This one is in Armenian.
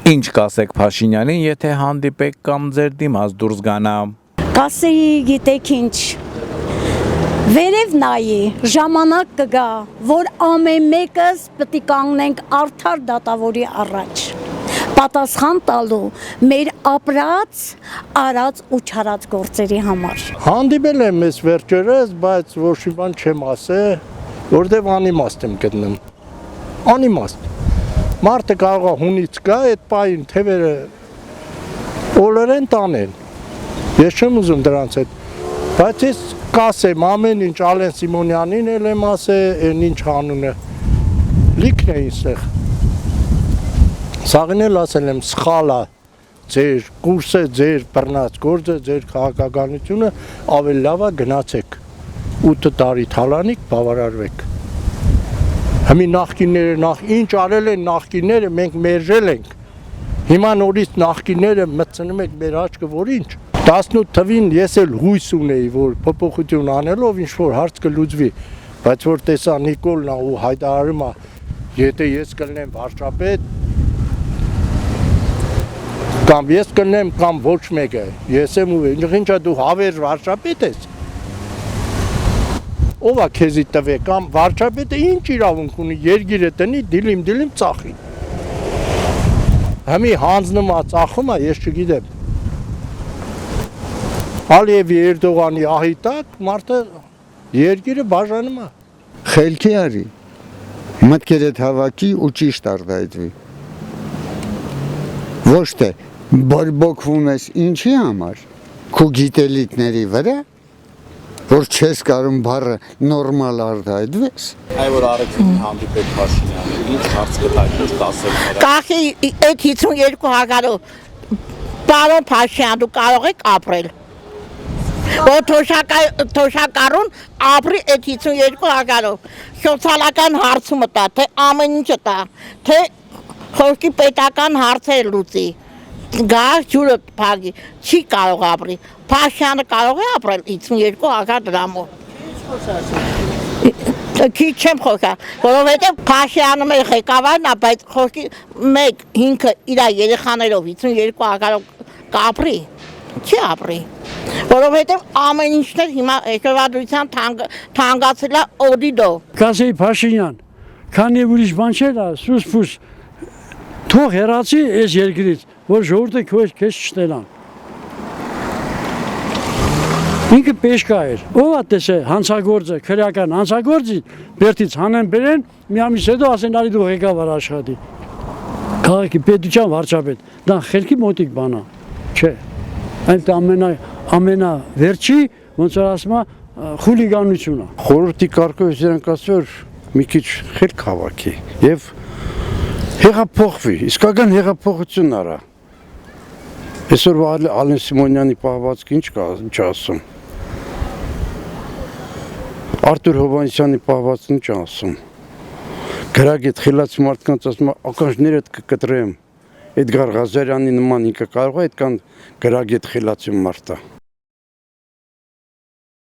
Ինչ կասեք Փաշինյանին, եթե հանդիպեք կամ ձեր դիմաց դուրս գանա։ Կասեի գիտեք ինչ, վերև նայի, ժամանակ կգա, որ ամեն մեկս պետք է կանգնենք արդար դատավորի առաջ, պատասխան տալու մեր ապրած, արած ու չարած գործերի համար։ Հանդիպել եմ ես վերջերս, բայց ոչ մի բան չեմ ասել, որտեղ անիմաստ եմ գտնում։ Անիմաստ։ Մարդը կարող է հունից գա, այդ պահին թևերը օլորեն տանեն։ Ես չեմ ուզում դրանց հետ, բայց ես կասեմ ամեն ինչ Ալեն Սիմոնյանին էլ եմ ասել, այն ինչ անունը լիքն է ինստեղ։ Սաղին էլ ասել եմ սխալ է ձեր կուրսը, ձեր բռնած գործը, ձեր քաղաքականությունը ավելի լավ է գնացեք 8 տարի թալանիք բավարարվեք։ Հիմի նախկինները ինչ արել են նախկինները մենք մերժել ենք։ Հիմա նորից նախկինները մտցնում եք մեր աչքը որ ինչ։ 18 թվին ես էլ հույս ունեի որ փոփոխություն անելով ինչ որ հարց կլուծվի, բայց որ տեսա Նիկոլն ու հայտարարում է, եթե ես կլինեմ վարչապետ կամ ես կլինեմ կամ ոչ մեկը, ես եմ ու ինչա դու հավերժ վարչապետ ես։ Ով է քեզի տվե կամ վարչապետը ինչ իրավունք ունի երգիրը տնի դիլիմ ծախի։ Հիմի հանձնում է ծախում է, ես չգիտեմ։ Ալիևի Էրդողանի ահի տակ մարդը երգիրը բաժանում է։ Խելքի արի, մտքերդ հավաքի ու ճիշտ արտահայտվի։ Ոչ թե բորբոքվում ես ինչի համար, քո գիտելիքների վրա, որ չես կարում բառը նորմալ արտահայտվես։ Այ որ արեցին հանդիպեք Փաշինյանին, ինչ հարց կտայք, ինչ կասեք։ Կախի այդ 52 հազարով պարոն Փաշինյան դու կարող եք ապրել։ Որ թոշակառուն ապրի այդ 52 հազարով։ Սոցիալական հարցումը տա, թե ամեն ինչը տա, թե խորքի պետական հարցեր լուծի։ Գար ջուրը փագի, չի կարող ապրի։ Փաշյանը կարող է ապրել 52 հազար դրամով։ Քիչ չեմ խոսա, որովհետև Փաշյանը մեր ղեկավարն է, բայց խորքի մեկ ինքը իր երեխաներով 52 հազարով կապրի, չի ապրի։ Որովհետև ամեն ինչն էլ հիմա էկովադրության թանկացել է օդիդով։ Կասեի Փաշինյան, քանի ուրիշ բան չէր, սուս-փուս թող հեռացի այս երկրից, որ ժողովուրդը քեզ չտենան։ Ինքը պեշկա էր, ով է տեսե հանցագործը, քրեական հանցագործին, բերտից հանեն բերեն, մի ամիս հետո ասեն արի դու ղեկավար աշխատի։ Քաղաքի պետության վարչապետ, դա խելքի մոտիկ բան է, չէ։ Այդ ամենավերջի, ոնց որ ասում է, խուլիգանություն է։ Խորհրդի կարգով իրանք ասում որ մի քիչ խելք հավաքի եւ հեղափոխվի, իսկական հեղափոխություն արա։ Այսօր Ալեն Սիմոնյանի պահվածքը ինչ ասում։ Արտուր Հովհաննիսյանի պահվածքն ինչ ասում։ Գրագետ խելացի մարդկանց ասում ականջներդ կկտրեմ։ Էդգար Ղազարյանի նման ինքը կարող է այդքան գրագետ խելացի մարդ է։